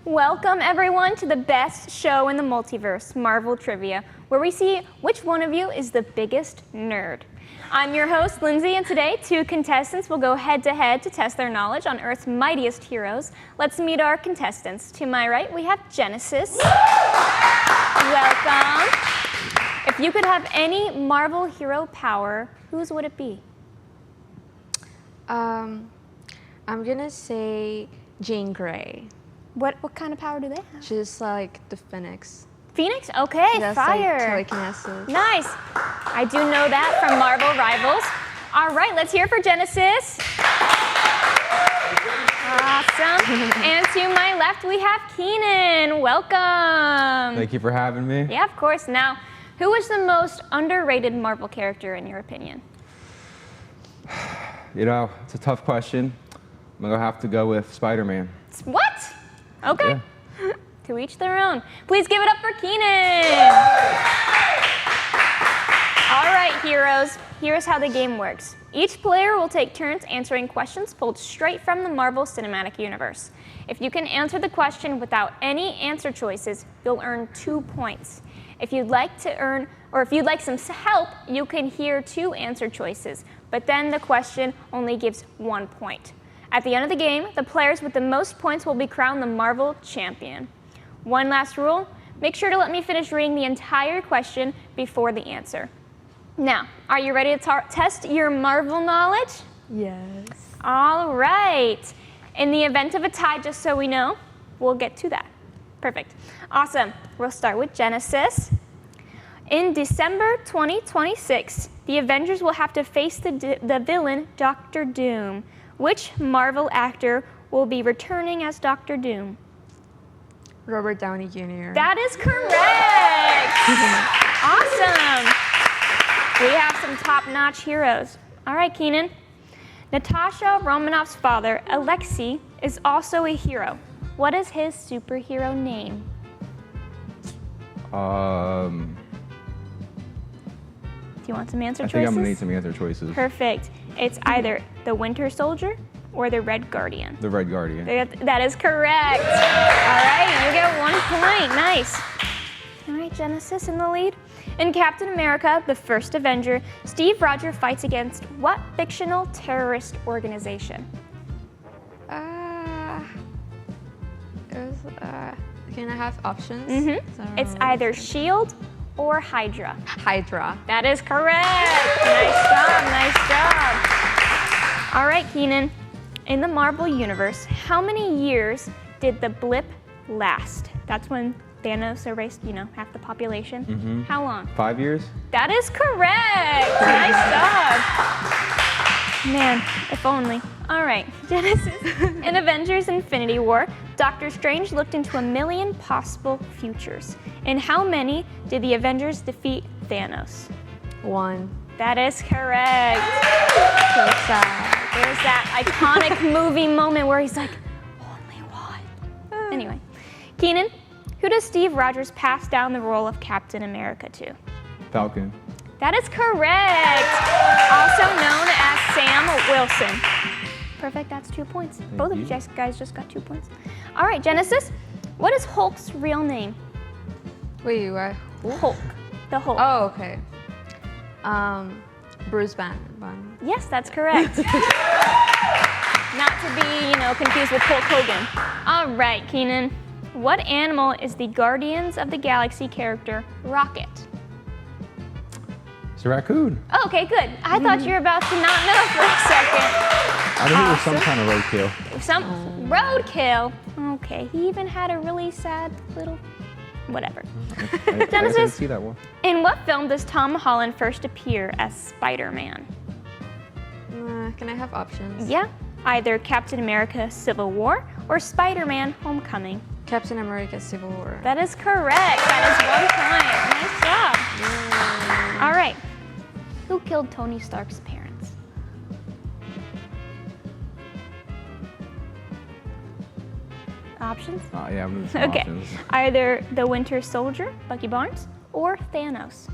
Welcome everyone to the best show in the multiverse, Marvel Trivia, where we see which one of you is the biggest nerd. I'm your host, Lindsay, and today 2 contestants will go head-to-head to test their knowledge on Earth's mightiest heroes. Let's meet our contestants. To my right, we have Genesis. Welcome. If you could have any Marvel hero power, whose would it be? I'm gonna say Jean Grey. What kind of power do they have? She's like the Phoenix. Phoenix? Okay, She has, fire. like, telekinesis. Nice. I do know that from Marvel Rivals. All right, let's hear for Genesis. Awesome. And to my left, we have Keenan. Welcome. Thank you for having me. Yeah, of course. Now, who is the most underrated Marvel character in your opinion? You know, it's a tough question. I'm gonna have to go with Spider-Man. What? Okay. Yeah. To each their own. Please give it up for Keenan. All right, heroes. Here's how the game works. Each player will take turns answering questions pulled straight from the Marvel Cinematic Universe. If you can answer the question without any answer choices, you'll earn 2 points. If you'd like some help, you can hear 2 answer choices, but then the question only gives 1 point. At the end of the game, the players with the most points will be crowned the Marvel champion. One last rule, make sure to let me finish reading the entire question before the answer. Now, are you ready to test your Marvel knowledge? Yes. All right. In the event of a tie, just so we know, we'll get to that. Perfect. Awesome. We'll start with Genesis. In December 2026, the Avengers will have to face the villain, Dr. Doom. Which Marvel actor will be returning as Dr. Doom? Robert Downey Jr. That is correct. Awesome. We have some top-notch heroes. All right, Keenan. Natasha Romanoff's father, Alexei, is also a hero. What is his superhero name? Do you want some answer choices? I think I'm gonna need some answer choices. Perfect. It's either the Winter Soldier or the Red Guardian. The Red Guardian. That is correct. All right, you get 1 point. Nice. All right, Genesis in the lead. In Captain America, the first Avenger, Steve Rogers fights against what fictional terrorist organization? Can I have options? Mm-hmm. It's either SHIELD or Hydra. Hydra. That is correct. Nice job. All right, Keenan. In the Marvel Universe, how many years did the blip last? That's when Thanos erased, half the population. Mm-hmm. How long? 5 years? That is correct. Nice job. Man, if only. All right, Genesis. In Avengers Infinity War, Doctor Strange looked into 1,000,000 possible futures. In how many did the Avengers defeat Thanos? 1. That is correct. So sad. There's that iconic movie moment where he's like, only one. Anyway, Keenan, who does Steve Rogers pass down the role of Captain America to? Falcon. That is correct. Also known as Sam Wilson. Perfect, that's 2 points. Both of you guys just got 2 points. All right, Genesis, what is Hulk's real name? Wait, what? Hulk. The Hulk. Oh, okay. Bruce Banner. Yes, that's correct. Not to be, confused with Hulk Hogan. All right, Keenan. What animal is the Guardians of the Galaxy character Rocket? It's a raccoon. Oh, okay, good. I thought you were about to not know for a second. I think it was some kind of roadkill. Some roadkill. Okay, he even had a really sad little whatever. I didn't see that one. In what film does Tom Holland first appear as Spider-Man? Can I have options? Yeah, either Captain America Civil War or Spider-Man Homecoming. Captain America Civil War. That is correct. That is 1 point. Nice job. All right. Who killed Tony Stark's parents? Options? Yeah, I'm gonna do some Okay. options. Either the Winter Soldier, Bucky Barnes, or Thanos.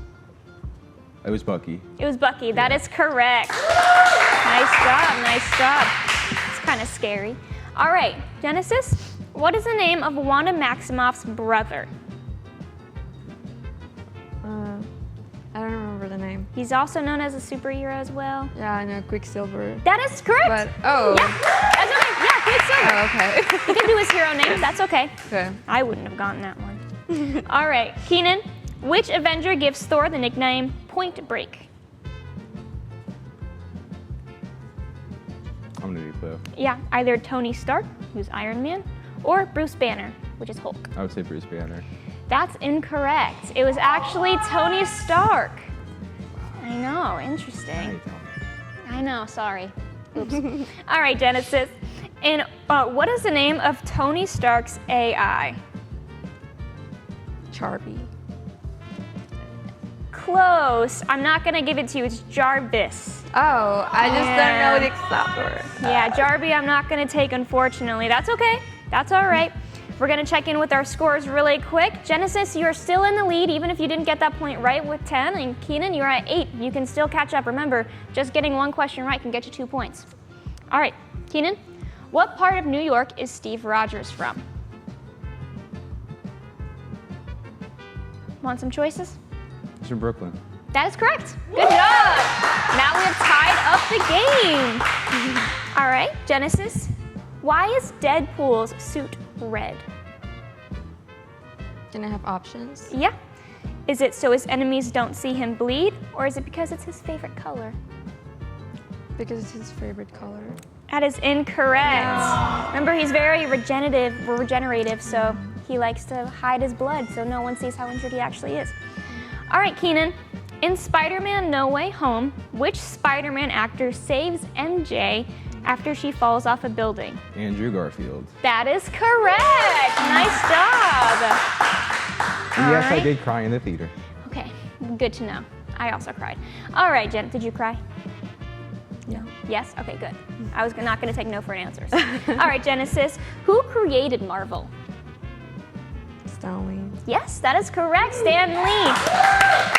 It was Bucky. It was Bucky. That is correct. Nice job. It's kind of scary. All right, Genesis, What is the name of Wanda Maximoff's brother? I don't remember the name. He's also known as a superhero as well. Yeah, I know Quicksilver. That is correct. But, oh. Yeah, that's okay. Yeah, Quicksilver. Oh, okay. You can do his hero name. That's okay. Okay. I wouldn't have gotten that one. All right, Keenan. Which Avenger gives Thor the nickname Point Break? I'm gonna do clue. Yeah, either Tony Stark, who's Iron Man, or Bruce Banner, which is Hulk. I would say Bruce Banner. That's incorrect. It was actually Tony Stark. I know, interesting. I know, sorry. Oops. All right, Genesis. And what is the name of Tony Stark's AI? Charby. Close. I'm not gonna give it to you. It's Jarvis. Oh, I just Yeah. don't know the exact word. Yeah, Jarby, I'm not gonna take, unfortunately. That's okay. That's all right. We're gonna check in with our scores really quick. Genesis, you're still in the lead, even if you didn't get that point right with 10. And Keenan, you're at 8. You can still catch up. Remember, just getting one question right can get you 2 points. All right, Keenan, what part of New York is Steve Rogers from? Want some choices? It's in Brooklyn. That is correct. Good job. Now we have tied up the game. All right, Genesis, why is Deadpool's suit red? Can I have options? Yeah. Is it so his enemies don't see him bleed, or is it because it's his favorite color? Because it's his favorite color. That is incorrect. Remember, he's very regenerative, so he likes to hide his blood so no one sees how injured he actually is. All right, Keenan. In Spider-Man No Way Home, which Spider-Man actor saves MJ after she falls off a building? Andrew Garfield. That is correct. Nice job. And yes, I right. did cry in the theater. Okay, good to know. I also cried. All right, Jen, did you cry? No. Yes? Okay, good. I was not going to take no for an answer. All right, Genesis, who created Marvel? Stanley. Yes, that is correct. Stan Lee.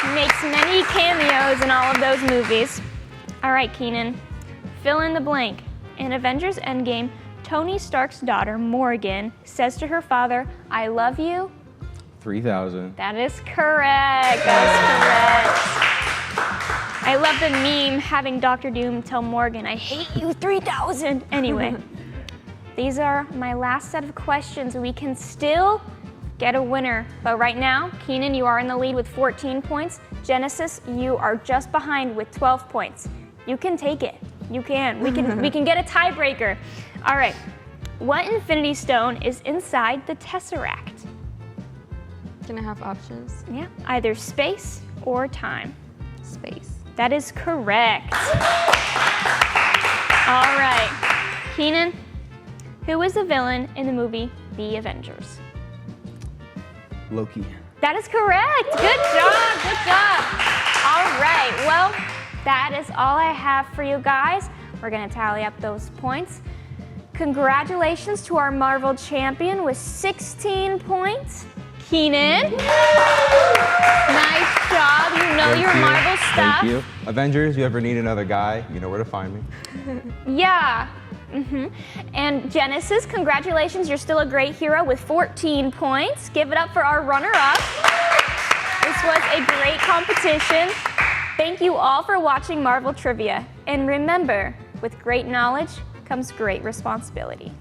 He makes many cameos in all of those movies. All right, Keenan, fill in the blank. In Avengers Endgame, Tony Stark's daughter, Morgan, says to her father, "I love you." 3,000. That is correct. That is correct. I love the meme having Dr. Doom tell Morgan, "I hate you 3,000. Anyway, these are my last set of questions. We can still get a winner. But right now, Keenan, you are in the lead with 14 points. Genesis, you are just behind with 12 points. You can take it. You can. We can get a tiebreaker. All right. What Infinity Stone is inside the Tesseract? Can I have options? Yeah, either space or time. Space. That is correct. All right. Keenan, who is the villain in the movie The Avengers? Loki. That is correct. Good job. Good job. All right. Well, that is all I have for you guys. We're going to tally up those points. Congratulations to our Marvel champion with 16 points. Keenan. Nice job. You know Thank your you. Marvel stuff. Thank you. Avengers, you ever need another guy, you know where to find me. Yeah. And Genesis, congratulations. You're still a great hero with 14 points. Give it up for our runner-up. This was a great competition. Thank you all for watching Marvel Trivia. And remember, with great knowledge comes great responsibility.